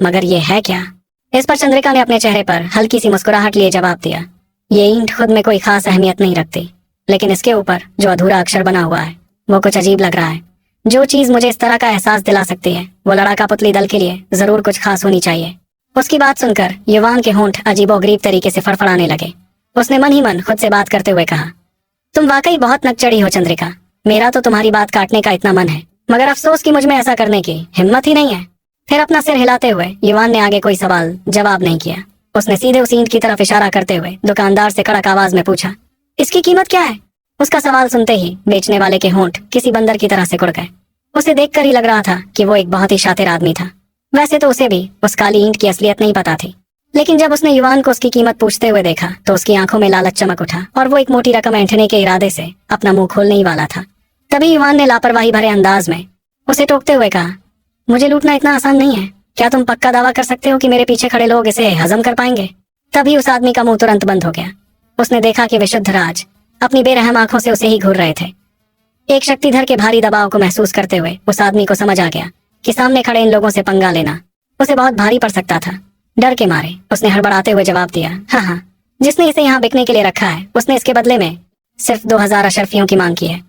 मगर ये है क्या? इस पर चंद्रिका ने अपने चेहरे पर हल्की सी मुस्कुराहट लिए जवाब दिया, ये ईंट खुद में कोई खास अहमियत नहीं रखती, लेकिन इसके ऊपर जो अधूरा अक्षर बना हुआ है वो कुछ अजीब लग रहा है। जो चीज मुझे इस तरह का एहसास दिला सकती है वो लड़ाका पुतली दल के लिए जरूर कुछ खास होनी चाहिए। उसकी बात सुनकर युवान के होंठ अजीबोगरीब तरीके से फड़फड़ाने लगे। उसने मन ही मन खुद से बात करते हुए कहा, तुम वाकई बहुत नकचढ़ी हो चंद्रिका। मेरा तो तुम्हारी बात काटने का इतना मन है, मगर अफसोस कि मुझ में ऐसा करने की हिम्मत ही नहीं है। फिर अपना सिर हिलाते हुए युवान ने आगे कोई सवाल जवाब नहीं किया। उसने सीधे उस ईंट की तरफ इशारा करते हुए दुकानदार से कड़क आवाज में पूछा, इसकी कीमत क्या है? उसका सवाल सुनते ही बेचने वाले के होंठ किसी बंदर की तरह से कुड़ गए। उसे देखकर ही लग रहा था कि वो एक बहुत ही शातिर आदमी था। वैसे तो उसे भी उस काली ईंट की असलियत नहीं पता थी, लेकिन जब उसने युवान को उसकी कीमत पूछते हुए देखा तो उसकी आंखों में लालच चमक उठा और वो एक मोटी रकम ऐंठने के इरादे से अपना मुंह खोलने ही वाला था। तभी युवान ने लापरवाही भरे अंदाज में उसे टोकते हुए कहा, मुझे लूटना इतना आसान नहीं है। क्या तुम पक्का दावा कर सकते हो कि मेरे पीछे खड़े लोग इसे हजम कर पाएंगे? तभी उस आदमी का मुंह तुरंत बंद हो गया। उसने देखा कि विशुद्ध राज अपनी बेरहम आंखों से उसे ही घूर रहे थे। एक शक्तिधर के भारी दबाव को महसूस करते हुए उस आदमी को समझ आ गया कि सामने खड़े इन लोगों से पंगा लेना उसे बहुत भारी पड़ सकता था। डर के मारे उसने हड़बड़ाते हुए जवाब दिया, हाँ हाँ, जिसने इसे यहाँ बिकने के लिए रखा है उसने इसके बदले में सिर्फ 2000 अशरफियों की मांग की है।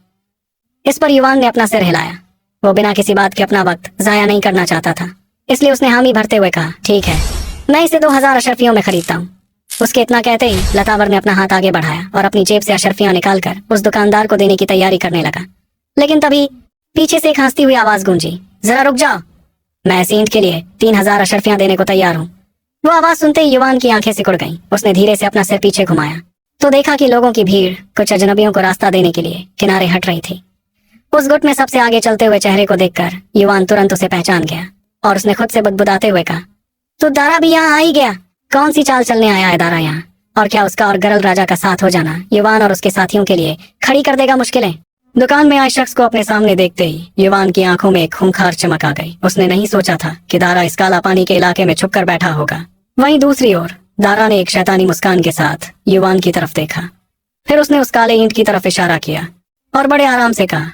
इस पर युवान ने अपना सिर हिलाया। वो बिना किसी बात के अपना वक्त जाया नहीं करना चाहता था, इसलिए उसने हामी भरते हुए कहा, ठीक है, मैं इसे 2000 अशरफियों में खरीदता हूँ। उसके इतना कहते ही लतावर ने अपना हाथ आगे बढ़ाया और अपनी जेब से अशरफियां निकालकर उस दुकानदार को देने की तैयारी करने लगा। लेकिन तभी पीछे से एक हंसती हुई आवाज गूंजी, जरा रुक जाओ, मैं इस ईंट के लिए 3000 अशरफियां देने को तैयार हूँ। वो आवाज सुनते ही युवान की आंखें सिकुड़ गईं। उसने धीरे से अपना सिर पीछे घुमाया तो देखा कि लोगों की भीड़ कुछ अजनबियों को रास्ता देने के लिए किनारे हट रही थी। उस गुट में सबसे आगे चलते हुए चेहरे को देखकर युवान तुरंत उसे पहचान गया और उसने खुद से बुदबुदाते हुए कहा, तो दारा भी यहाँ आ ही गया। कौन सी चाल चलने आया है दारा यहाँ? और क्या उसका और गरल राजा का साथ हो जाना युवान और उसके साथियों के लिए खड़ी कर देगा मुश्किलें? दुकान में आए शख्स को अपने सामने देखते ही युवान की आंखों में एक खूंखार चमक आ गई। उसने नहीं सोचा था कि दारा इस काला पानी के इलाके में छुपकर बैठा होगा। वहीं दूसरी ओर दारा ने एक शैतानी मुस्कान के साथ युवान की तरफ देखा। फिर उसने उस काले ईंट की तरफ इशारा किया और बड़े आराम से कहा,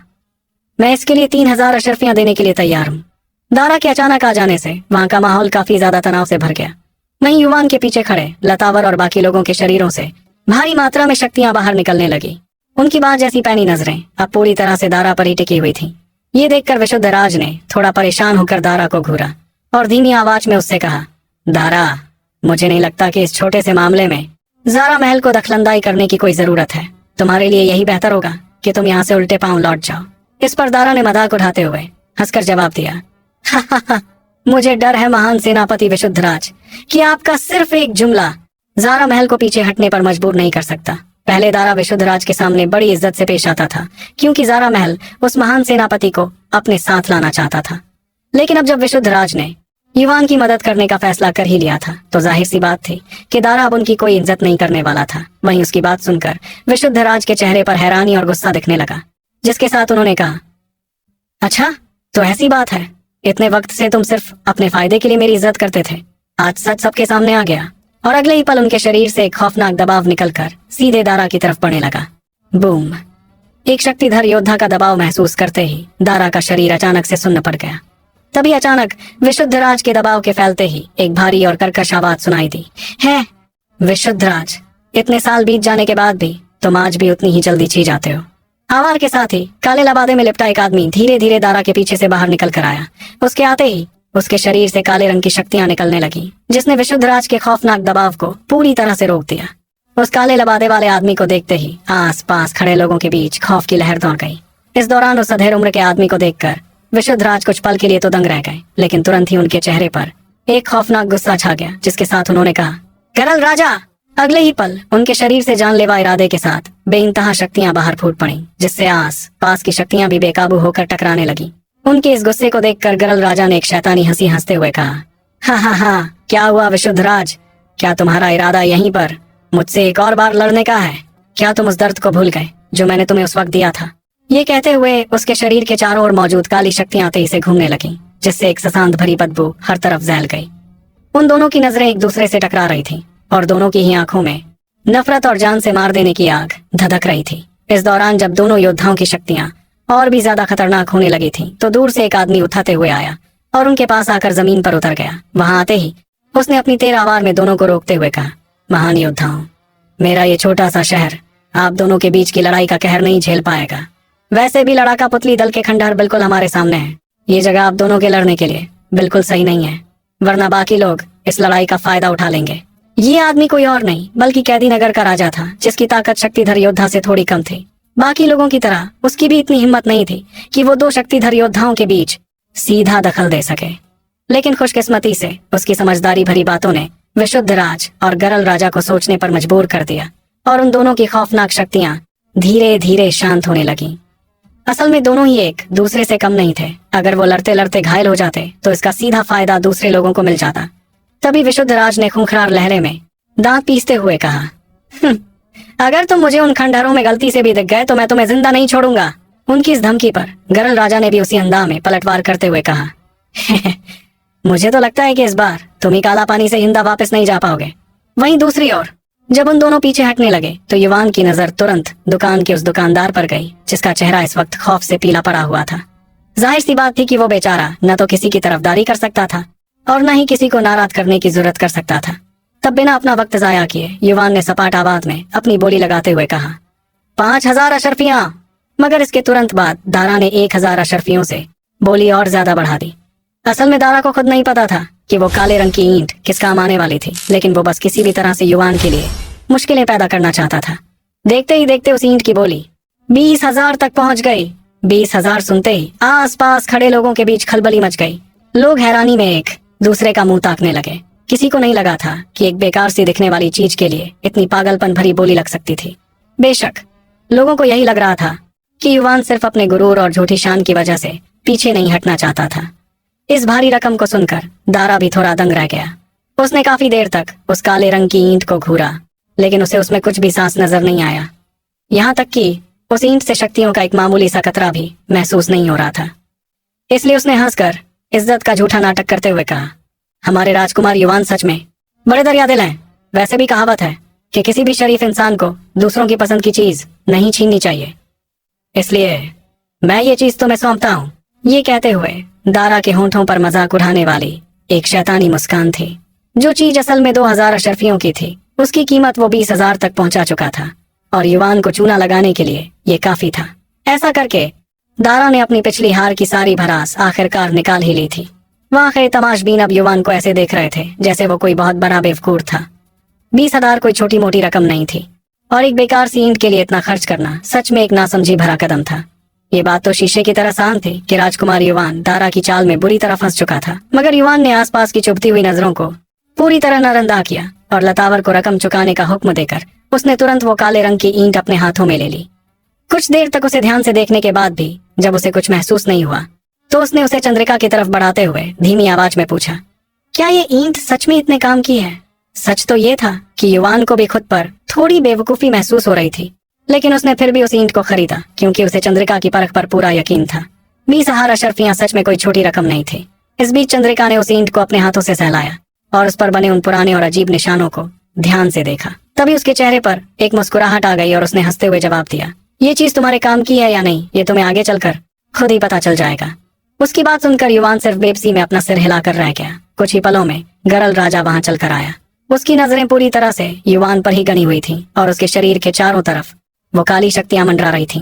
मैं इसके लिए 3000 अशरफियां देने के लिए तैयार हूँ। दारा के अचानक आ जाने से वहां का माहौल काफी ज्यादा तनाव से भर गया। वहीं युवान के पीछे खड़े लतावर और बाकी लोगों के शरीरों से भारी मात्रा में शक्तियां बाहर निकलने लगी। उनकी बात जैसी पैनी नजरें अब पूरी तरह से दारा पर ही टिकी हुई थी। ये देखकर विशुद्ध राज ने थोड़ा परेशान होकर दारा को घूरा और धीमी आवाज में उससे कहा, दारा, मुझे नहीं लगता कि इस छोटे से मामले में ज़ारा महल को दखलंदाजी करने की कोई जरूरत है। तुम्हारे लिए यही बेहतर होगा कि तुम यहाँ से उल्टे पांव लौट जाओ। इस पर दारा ने मजाक उठाते हुए हंसकर जवाब दिया, हा हा हा, मुझे डर है महान सेनापति विशुद्धराज कि आपका सिर्फ एक जुमला ज़ारा महल को पीछे हटने पर मजबूर नहीं कर सकता। पहले दारा विशुद्धराज के सामने बड़ी इज्जत से पेश आता था क्योंकि ज़ारा महल उस महान सेनापति को अपने साथ लाना चाहता था। लेकिन अब जब विशुद्धराज ने युवान की मदद करने का फैसला कर ही लिया था तो जाहिर सी बात थी कि दारा अब उनकी कोई इज्जत नहीं करने वाला था। वहीं उसकी बात सुनकर विशुद्धराज के चेहरे पर हैरानी और गुस्सा दिखने लगा, जिसके साथ उन्होंने कहा, अच्छा तो ऐसी बात है, इतने वक्त से तुम सिर्फ अपने फायदे के लिए मेरी इज्जत करते थे, आज सच सबके सामने आ गया। और अगले ही पल उनके शरीर से एक खौफनाक दबाव निकलकर सीधे दारा की तरफ बढ़ने लगा। बूम! एक शक्तिधर योद्धा का दबाव महसूस करते ही दारा का शरीर अचानक से सुन्न पड़ गया। तभी अचानक विशुद्धराज के दबाव के फैलते ही एक भारी और कर्कश आवाज सुनाई दी, है विशुद्धराज, इतने साल बीत जाने के बाद भी तुम आज भी उतनी ही जल्दी छी जाते हो। आवाज के साथ ही काले लबादे में लिपटा एक आदमी धीरे धीरे दारा के पीछे से बाहर निकल कर आया। उसके आते ही उसके शरीर से काले रंग की शक्तियां निकलने लगी, जिसने विशुद्धराज के खौफनाक दबाव को पूरी तरह से रोक दिया। उस काले लबादे वाले आदमी को देखते ही आस पास खड़े लोगों के बीच खौफ की लहर दौड़ गई। इस दौरान उस अधेड़ उम्र के आदमी को देखकर विशुद्धराज कुछ पल के लिए तो दंग रह गए, लेकिन तुरंत ही उनके चेहरे पर एक खौफनाक गुस्सा छा गया, जिसके साथ उन्होंने कहा, गरल राजा! अगले ही पल उनके शरीर से जानलेवा इरादे के साथ बेइंतहा शक्तियां बाहर फूट पड़ी, जिससे आस पास की शक्तियां भी बेकाबू होकर टकराने लगी। उनके इस गुस्से को देखकर गरल राजा ने एक शैतानी हंसी हंसते हुए कहा, हा हा हा, क्या हुआ विशुद्धराज? क्या तुम्हारा इरादा यहीं पर मुझसे एक और बार लड़ने का है? क्या तुम उस दर्द को भूल गए जो मैंने तुम्हें उस वक्त दिया था? ये कहते हुए उसके शरीर के चारों ओर मौजूद काली शक्तियां तेजी से घूमने लगीं, जिससे एक सशांत भरी बदबू हर तरफ फैल गई। उन दोनों की नजरें एक दूसरे से टकरा रही थीं और दोनों की ही आंखों में नफरत और जान से मार देने की आग धधक रही थी। इस दौरान जब दोनों योद्धाओं की शक्तियां और भी ज्यादा खतरनाक होने लगी थीं, तो दूर से एक आदमी उठाते हुए आया और उनके पास आकर जमीन पर उतर गया। वहां आते ही उसने अपनी तेज आवाज में दोनों को रोकते हुए कहा, महान योद्धाओं, मेरा ये छोटा सा शहर आप दोनों के बीच की लड़ाई का कहर नहीं झेल पाएगा। वैसे भी लड़ाका पुतली दल के खंडहर बिल्कुल हमारे सामने है। ये जगह आप दोनों के लड़ने के लिए बिल्कुल सही नहीं है, वरना बाकी लोग इस लड़ाई का फायदा उठा लेंगे। ये आदमी कोई और नहीं बल्कि कैदी नगर का राजा था, जिसकी ताकत शक्तिधर योद्धा से थोड़ी कम थी। बाकी लोगों की तरह उसकी भी इतनी हिम्मत नहीं थी कि वो दो शक्तिधर योद्धाओं के बीच सीधा दखल दे सके। लेकिन खुशकिस्मती से उसकी समझदारी भरी बातों ने विशुद्धराज और गरल राजा को सोचने पर मजबूर कर दिया और उन दोनों की खौफनाक शक्तियां धीरे धीरे शांत होने लगीं। असल में दोनों ही एक दूसरे से कम नहीं थे। अगर वो लड़ते लड़ते घायल हो जाते तो इसका सीधा फायदा दूसरे लोगों को मिल जाता। तभी विशुद्धराज ने खूंखार लहरे में दांत पीसते हुए कहा, अगर तुम मुझे उन खंडहरों में गलती से भी दिख गए तो मैं तुम्हें जिंदा नहीं छोड़ूंगा। उनकी इस धमकी पर गरल राजा ने भी उसी अंदाज में पलटवार करते हुए कहा, मुझे तो लगता है कि इस बार तुम ही काला पानी से जिंदा वापस नहीं जा पाओगे। वहीं दूसरी ओर जब उन दोनों पीछे हटने लगे तो युवान की नजर तुरंत दुकान के उस दुकानदार पर गई, जिसका चेहरा इस वक्त खौफ से पीला पड़ा हुआ था। जाहिर सी बात थी कि वो बेचारा न तो किसी की तरफदारी कर सकता था और न ही किसी को नाराज करने की जरूरत कर सकता था। तब बिना अपना वक्त जाया किए युवान ने सपाट आवाज में अपनी बोली लगाते हुए कहा, 5,000 अशर्फियां। मगर इसके तुरंत बाद दारा ने 1,000 अशर्फियों से बोली और ज्यादा बढ़ा दी। असल में दारा को खुद नहीं पता था कि वो काले रंग की ईंट किस काम आने वाली थी, लेकिन वो बस किसी भी तरह से युवान के लिए मुश्किलें पैदा करना चाहता था। देखते ही देखते उस ईंट की बोली 20,000 तक पहुंच गई। 20,000 सुनते ही आसपास खड़े लोगों के बीच खलबली मच गई। लोग हैरानी में एक दूसरे का मुंह ताकने लगे। किसी को नहीं लगा था कि एक बेकार सी दिखने वाली चीज के लिए इतनी पागलपन भरी बोली लग सकती थी। बेशक लोगों को यही लग रहा था कि युवान सिर्फ अपने गुरूर और झूठी शान की वजह से पीछे नहीं हटना चाहता था। इस भारी रकम को सुनकर दारा भी थोड़ा दंग रह गया। उसने काफी देर तक उस काले रंग की ईंट को घूरा, लेकिन उसे उसमें कुछ भी सांस नजर नहीं आया। यहाँ तक कि उस ईंट से शक्तियों का एक मामूली सा कतरा भी महसूस नहीं हो रहा था। इसलिए उसने हंसकर इज्जत का झूठा नाटक करते हुए कहा, हमारे राजकुमार युवान सच में बड़े दरियादिल हैं। वैसे भी कहावत है कि किसी भी शरीफ इंसान को दूसरों की पसंद की चीज नहीं छीननी चाहिए, इसलिए मैं ये चीज तुम्हें सौंपता हूँ। ये कहते हुए दारा के होंठों पर मजाक उड़ाने वाली एक शैतानी मुस्कान थी। जो चीज असल में 2,000 अशर्फियों की थी, उसकी कीमत वो 20,000 तक पहुंचा चुका था और युवान को चूना लगाने के लिए ये काफी था। ऐसा करके दारा ने अपनी पिछली हार की सारी भरास आखिरकार निकाल ही ली थी। वहां के तमाशबीन अब युवान को ऐसे देख रहे थे जैसे वो कोई बहुत बड़ा बेवकूफ था। 20,000 कोई छोटी मोटी रकम नहीं थी और एक बेकार सी ईंट के लिए इतना खर्च करना सच में एक नासमझी भरा कदम था। ये बात तो शीशे की तरह साफ थी कि राजकुमार युवान दारा की चाल में बुरी तरह फंस चुका था। मगर युवान ने आसपास की चुभती हुई नजरों को पूरी तरह नरंदा किया और लतावर को रकम चुकाने का हुक्म देकर उसने तुरंत वो काले रंग की ईंट अपने हाथों में ले ली। कुछ देर तक उसे ध्यान से देखने के बाद भी जब उसे कुछ महसूस नहीं हुआ तो उसने उसे चंद्रिका की तरफ बढ़ाते हुए धीमी आवाज में पूछा, क्या ये ईंट सच में इतने काम की है? सच तो ये था कि युवान को भी खुद पर थोड़ी बेवकूफी महसूस हो रही थी, लेकिन उसने फिर भी उस ईंट को खरीदा क्योंकि उसे चंद्रिका की परख पर पूरा यकीन था। 20,000 अशर्फियां सच में कोई छोटी रकम नहीं थी। इस बीच चंद्रिका ने उस ईंट को अपने हाथों से सहलाया और उस पर बने उन पुराने और अजीब निशानों को ध्यान से देखा। तभी उसके चेहरे पर एक मुस्कुराहट आ गई और उसने हंसते हुए जवाब दिया, ये चीज तुम्हारे काम की है या नहीं, ये तुम्हें आगे चलकर खुद ही पता चल जाएगा। उसकी बात सुनकर युवान सिर्फ बेबसी में अपना सिर हिलाकर रह गया। कुछ ही पलों में गरल राजा वहां चलकर आया। उसकी नजरें पूरी तरह से युवान पर ही गनी हुई थीं और उसके शरीर के चारों तरफ वो काली शक्तियां मंडरा रही थीं।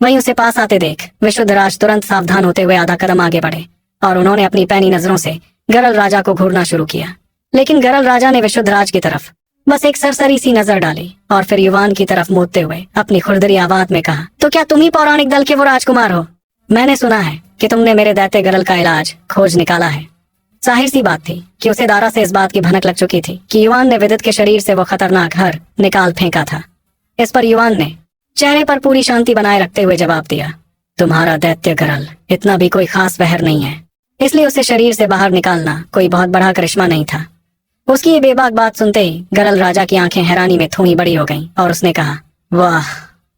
वहीं उसे पास आते देख विशुद्धराज तुरंत सावधान होते हुए आधा कदम आगे बढ़े और उन्होंने अपनी पैनी नजरों से गरल राजा को घूरना शुरू किया। लेकिन गरल राजा ने विशुद्धराज की तरफ बस एक सरसरी सी नजर डाली और फिर युवान की तरफ मूदते हुए अपनी खुरदरी आवाज में कहा, तो क्या तुम ही पौराणिक दल के वो राजकुमार हो? मैंने सुना है कि तुमने मेरे दैत्य गरल का इलाज खोज निकाला है। जाहिर सी बात थी कि उसे दारा से इस बात की भनक लग चुकी थी कि युवान ने विदित के शरीर से वो खतरनाक हर निकाल फेंका था। इस पर युवान ने चेहरे पर पूरी शांति बनाए रखते हुए जवाब दिया, तुम्हारा दैत्य गरल इतना भी कोई खास वहर नहीं है, इसलिए उसे शरीर से बाहर निकालना कोई बहुत बड़ा करिश्मा नहीं था। उसकी ये बेबाक बात सुनते ही गरल राजा की आंखें हैरानी में थोड़ी बड़ी हो गईं और उसने कहा, वाह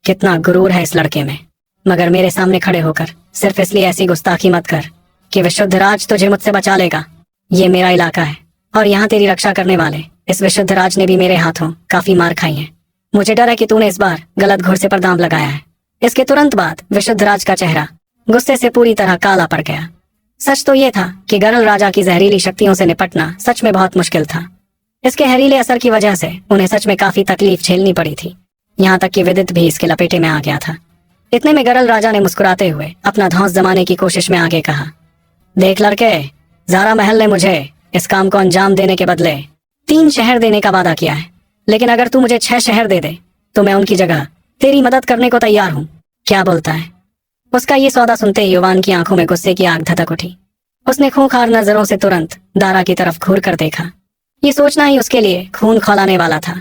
कितना गुरूर है इस लड़के में। मगर मेरे सामने खड़े होकर सिर्फ इसलिए ऐसी गुस्ताखी मत कर कि विशुद्ध राज तुझे मुझसे बचा लेगा। ये मेरा इलाका है और यहाँ तेरी रक्षा करने वाले इस विशुद्ध राज ने भी मेरे हाथों काफी मार खाई है। मुझे डर है कि तूने इस बार गलत घुड़से पर दांव लगाया है। इसके तुरंत बाद विशुद्ध राज का चेहरा गुस्से से पूरी तरह काला पड़ गया। सच तो ये था कि गरल राजा की जहरीली शक्तियों से निपटना सच में बहुत मुश्किल था। इसके जहरीले असर की वजह से उन्हें सच में काफी तकलीफ झेलनी पड़ी थी। यहाँ तक कि विदित भी इसके लपेटे में आ गया था। इतने में गरल राजा ने मुस्कुराते हुए अपना धौंस जमाने की कोशिश में आगे कहा, देख लड़के, ज़ारा महल ने मुझे इस काम को अंजाम देने के बदले 3 शहर देने का वादा किया है, लेकिन अगर तू मुझे 6 शहर दे दे तो मैं उनकी जगह तेरी मदद करने को तैयार हूँ। क्या बोलता है? उसका ये सौदा सुनते ही युवान की आंखों में गुस्से की आग धधक उठी। उसने खूंखार नजरों से तुरंत दारा की तरफ घूर कर देखा। ये सोचना ही उसके लिए खून खौलाने वाला था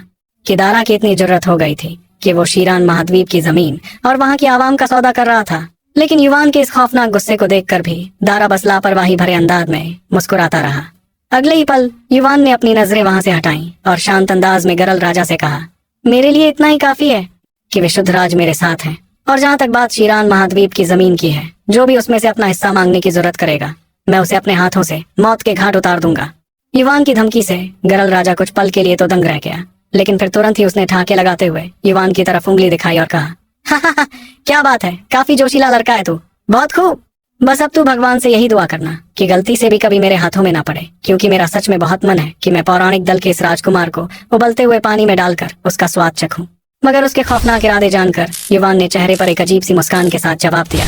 कि दारा की इतनी जरूरत हो गई थी कि वो शीरान महाद्वीप की जमीन और वहां की आवाम का सौदा कर रहा था। लेकिन युवान के इस खौफनाक गुस्से को देखकर भी दारा बस लापरवाही भरे अंदाज में मुस्कुराता रहा। अगले ही पल युवान ने अपनी नजरें वहां से हटाई और शांत अंदाज में गरल राजा से कहा, मेरे लिए इतना ही काफी है कि विशुद्ध राज मेरे साथ है, और जहाँ तक बात शीरान महाद्वीप की जमीन की है, जो भी उसमें से अपना हिस्सा मांगने की जरूरत करेगा मैं उसे अपने हाथों से मौत के घाट उतार दूंगा। युवान की धमकी से गरल राजा कुछ पल के लिए तो दंग रह गया, लेकिन फिर तुरंत ही उसने ठाके लगाते हुए युवान की तरफ उंगली दिखाई और कहा, हा, क्या बात है, काफी जोशीला लड़का है तू, बहुत खूब। बस अब तू भगवान से यही दुआ करना कि गलती से भी कभी मेरे हाथों में ना पड़े, क्योंकि मेरा सच में बहुत मन है कि मैं पौराणिक दल के इस राजकुमार को उबलते हुए पानी में डालकर उसका स्वाद चखूं। मगर उसके खौफनाक इरादे जानकर युवान ने चेहरे पर एक अजीब सी मुस्कान के साथ जवाब दिया,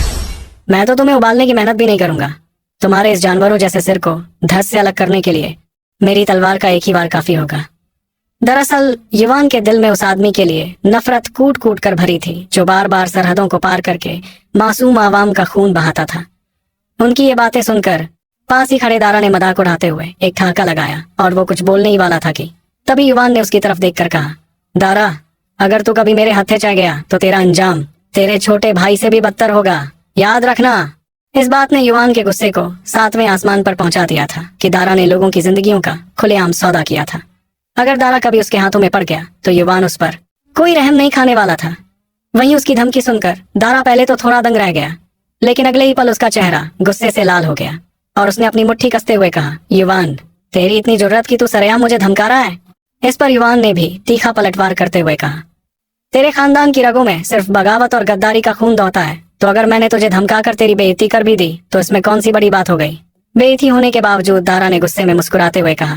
मैं तो तुम्हें उबालने की मेहनत भी नहीं करूंगा। तुम्हारे इस जानवरों जैसे सिर को धड़ से अलग करने के लिए मेरी तलवार का एक ही वार काफी होगा। दरअसल युवान के दिल में उस आदमी के लिए नफरत कूट कूट कर भरी थी जो बार बार सरहदों को पार करके मासूम आवाम का खून बहाता था। उनकी ये बातें सुनकर पास ही खड़े दारा ने मजाक उड़ाते हुए एक ठहाका लगाया और वो कुछ बोलने ही वाला था कि तभी युवान ने उसकी तरफ देखकर कहा, दारा, अगर तू कभी मेरे हत्थे चढ़ गया तो तेरा अंजाम तेरे छोटे भाई से भी बदतर होगा, याद रखना। इस बात ने युवान के गुस्से को 7वें आसमान पर पहुंचा दिया था कि दारा ने लोगों की जिंदगियों का खुलेआम सौदा किया था। अगर दारा कभी उसके हाथों में पड़ गया तो युवान उस पर कोई रहम नहीं खाने वाला था। वहीं उसकी धमकी सुनकर दारा पहले तो थोड़ा दंग रह गया, लेकिन अगले ही पल उसका चेहरा गुस्से से लाल हो गया और उसने अपनी मुट्ठी कसते हुए कहा, युवान, तेरी इतनी जरूरत की तू सरेआम मुझे धमका रहा है। इस पर युवान ने भी तीखा पलटवार करते हुए कहा, तेरे खानदान की रगों में सिर्फ बगावत और गद्दारी का खून दौड़ता है, तो अगर मैंने तुझे धमका कर तेरी बेइज्जती कर भी दी तो इसमें कौन सी बड़ी बात हो गई। बेइज्जती होने के बावजूद दारा ने गुस्से में मुस्कुराते हुए कहा,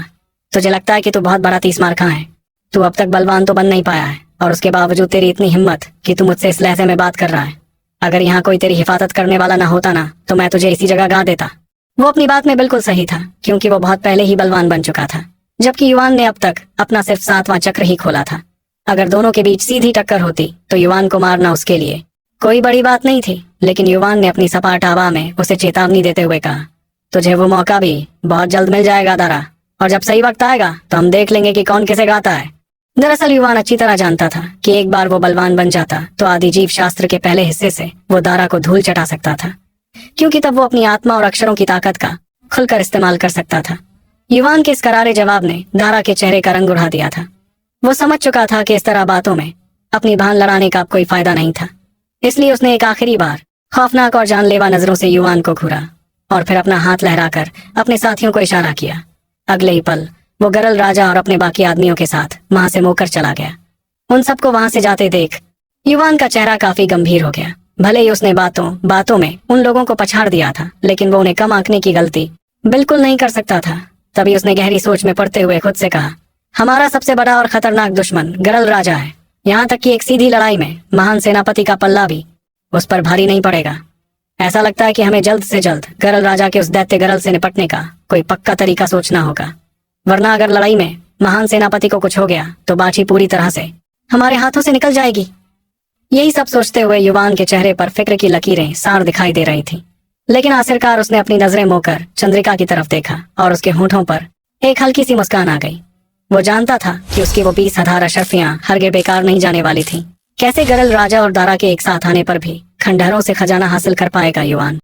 तुझे लगता है कि तू बहुत बड़ा तीसमार खां है। तू अब तक बलवान तो बन नहीं पाया है और उसके बावजूद तेरी इतनी हिम्मत कि तू मुझसे इस लहजे में बात कर रहा है। अगर यहाँ कोई तेरी हिफाजत करने वाला ना होता ना तो मैं तुझे इसी जगह गा देता। वो अपनी बात में बिल्कुल सही था, क्योंकि वो बहुत पहले ही बलवान बन चुका था, जबकि युवान ने अब तक अपना सिर्फ 7वां चक्र ही खोला था। अगर दोनों के बीच सीधी टक्कर होती तो युवान को मारना उसके लिए कोई बड़ी बात नहीं थी, लेकिन युवान ने अपनी सपाट हवा में उसे चेतावनी देते हुए कहा, तुझे वो मौका भी बहुत जल्द मिल जाएगा दारा, और जब सही वक्त आएगा तो हम देख लेंगे कि कौन किसे गाता है। दरअसल युवान अच्छी तरह जानता था कि एक बार वो बलवान बन जाता तो आदि जीव शास्त्र के पहले हिस्से से वो दारा को धूल चटा सकता था, क्योंकि तब वो अपनी आत्मा और अक्षरों की ताकत का खुलकर इस्तेमाल कर सकता था। युवान के इस करारे जवाब ने दारा के चेहरे का रंग उड़ा दिया था। वो समझ चुका था कि इस तरह बातों में अपनी भान लड़ाने का अब कोई फायदा नहीं था, इसलिए उसने एक आखिरी बार खौफनाक और जानलेवा नजरों से युवान को घूरा और फिर अपना हाथ लहराकर अपने साथियों को इशारा किया। अगले ही पल वो गरल राजा और अपने बाकी आदमियों के साथ वहां से मुड़कर चला गया। उन सबको वहां से जाते देख युवान का चेहरा काफी गंभीर हो गया। भले ही उसने बातों में उन लोगों को पछाड़ दिया था, लेकिन वो उन्हें कम आंकने की गलती बिल्कुल नहीं कर सकता था। तभी उसने गहरी सोच में पड़ते हुए खुद से कहा, हमारा सबसे बड़ा और खतरनाक दुश्मन गरल राजा है। यहाँ तक कि एक सीधी लड़ाई में महान सेनापति का पल्ला भी उस पर भारी नहीं पड़ेगा। ऐसा लगता है कि हमें जल्द से जल्द गरल राजा के उस दैत्य गरल से निपटने का कोई पक्का तरीका सोचना होगा, वरना अगर लड़ाई में महान सेनापति को कुछ हो गया तो बाछी पूरी तरह से हमारे हाथों से निकल जाएगी। यही सब सोचते हुए युवान के चेहरे पर फिक्र की लकीरें सार दिखाई दे रही थी, लेकिन आखिरकार उसने अपनी नजरें मोड़कर चंद्रिका की तरफ देखा और उसके होंठों पर एक हल्की सी मुस्कान आ गई। वो जानता था कि उसकी वो 20,000 अशर्फियां हरगे बेकार नहीं जाने वाली थी। कैसे गरल राजा और दारा के एक साथ आने पर भी खंडहरों से खजाना हासिल कर पाएगा युवान।